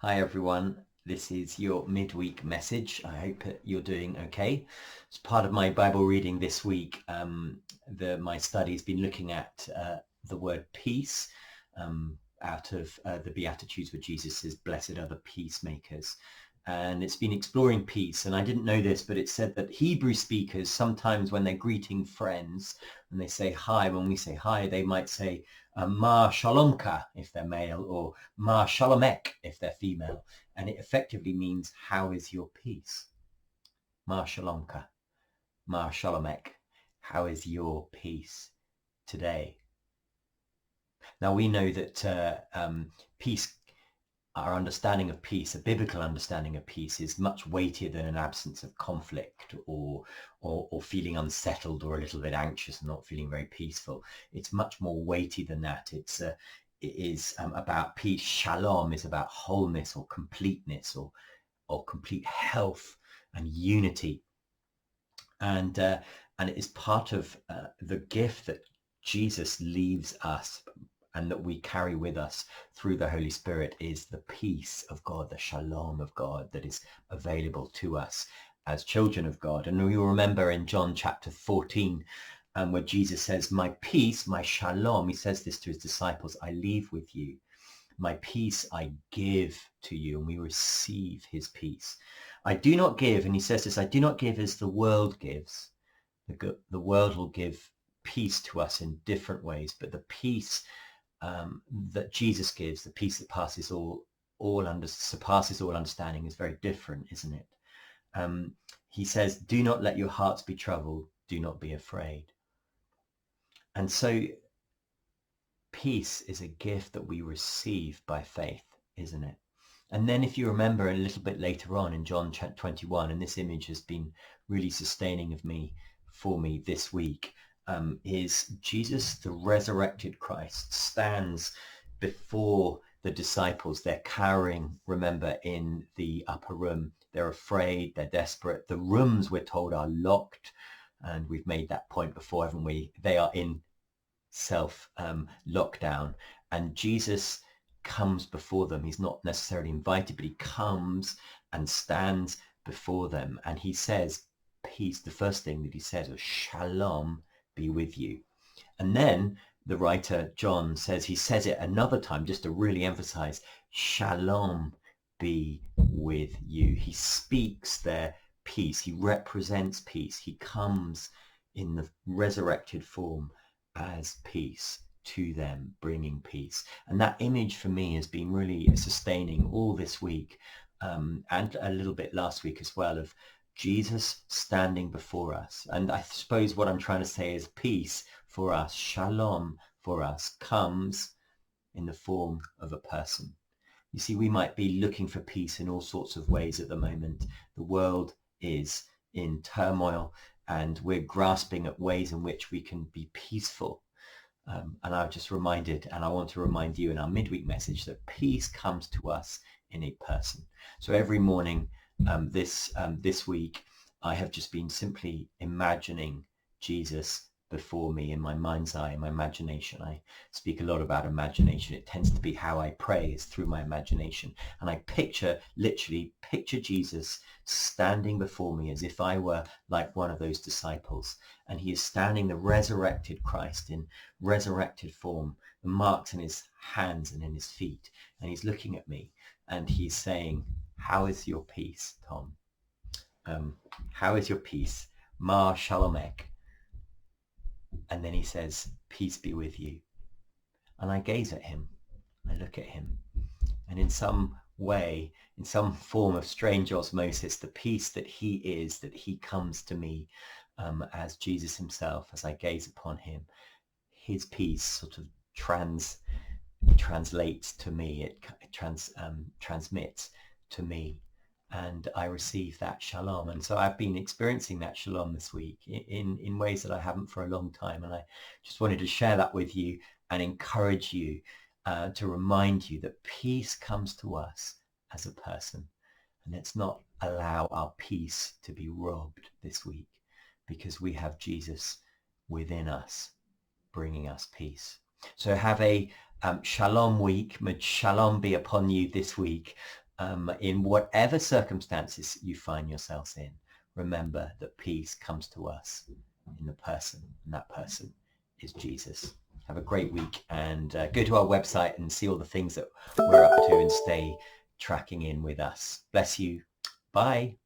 Hi everyone, this is your midweek message. I hope that you're doing okay. As part of my Bible reading this week, my study's been looking at the word peace out of the Beatitudes, where Jesus says, "Blessed are the peacemakers." And it's been exploring peace. And I didn't know this, but it said that Hebrew speakers, sometimes when they're greeting friends, when they say hi, when we say hi, they might say, Ma Shalomka if they're male, or Ma Shalomek if they're female. And it effectively means, how is your peace? Ma Shalomka, Ma Shalomek, how is your peace today? Now we know that peace, our understanding of peace, a biblical understanding of peace, is much weightier than an absence of conflict or feeling unsettled or a little bit anxious and not feeling very peaceful. It's much more weighty than that. It is about peace. Shalom is about wholeness or completeness or complete health and unity. And it is part of the gift that Jesus leaves us and that we carry with us through the Holy Spirit, is the peace of God, the shalom of God that is available to us as children of God. And we will remember in John chapter 14, where Jesus says, "My peace, my shalom," he says this to his disciples, "I leave with you. My peace I give to you," and we receive his peace. "I do not give," and he says this, "I do not give as the world gives." The world will give peace to us in different ways, but the peace that Jesus gives, the peace that surpasses all understanding, is very different, isn't it? He says, "Do not let your hearts be troubled. Do not be afraid." And so peace is a gift that we receive by faith, isn't it? And then if you remember a little bit later on in John 21, and this image has been really sustaining for me this week, is Jesus, the resurrected Christ, stands before the disciples. They're cowering, remember, in the upper room. They're afraid, they're desperate. The rooms, we're told, are locked. And we've made that point before, haven't we? They are in self lockdown. And Jesus comes before them. He's not necessarily invited, but he comes and stands before them. And he says, peace, the first thing that he says is, "Shalom be with you." And then the writer John says, he says it another time just to really emphasize, "Shalom be with you." He speaks their peace. He represents peace. He comes in the resurrected form as peace to them, bringing peace. And that image for me has been really sustaining all this week, and a little bit last week as well, of Jesus standing before us. And I suppose what I'm trying to say is, peace for us, shalom for us, comes in the form of a person. You see, we might be looking for peace in all sorts of ways at the moment. The world is in turmoil, and we're grasping at ways in which we can be peaceful. And I've just reminded, and I want to remind you in our midweek message, that peace comes to us in a person. So every morning this week, I have just been simply imagining Jesus before me in my mind's eye, in my imagination. I speak a lot about imagination. It tends to be how I pray, is through my imagination. And I literally picture Jesus standing before me as if I were like one of those disciples. And he is standing, the resurrected Christ, in resurrected form, the marks in his hands and in his feet. And he's looking at me and he's saying, "How is your peace, Tom? How is your peace? Ma Shalomek." And then he says, "Peace be with you." And I gaze at him. I look at him. And in some way, in some form of strange osmosis, the peace that he is, that he comes to me as Jesus himself, as I gaze upon him, his peace sort of translates to me. It transmits to me. And I receive that shalom. And so I've been experiencing that shalom this week in ways that I haven't for a long time. And I just wanted to share that with you and encourage you, to remind you that peace comes to us as a person. And let's not allow our peace to be robbed this week, because we have Jesus within us, bringing us peace. So have a shalom week. May shalom be upon you this week. In whatever circumstances you find yourselves in, remember that peace comes to us in the person, and that person is Jesus. Have a great week, and go to our website and see all the things that we're up to and stay tracking in with us. Bless you. Bye.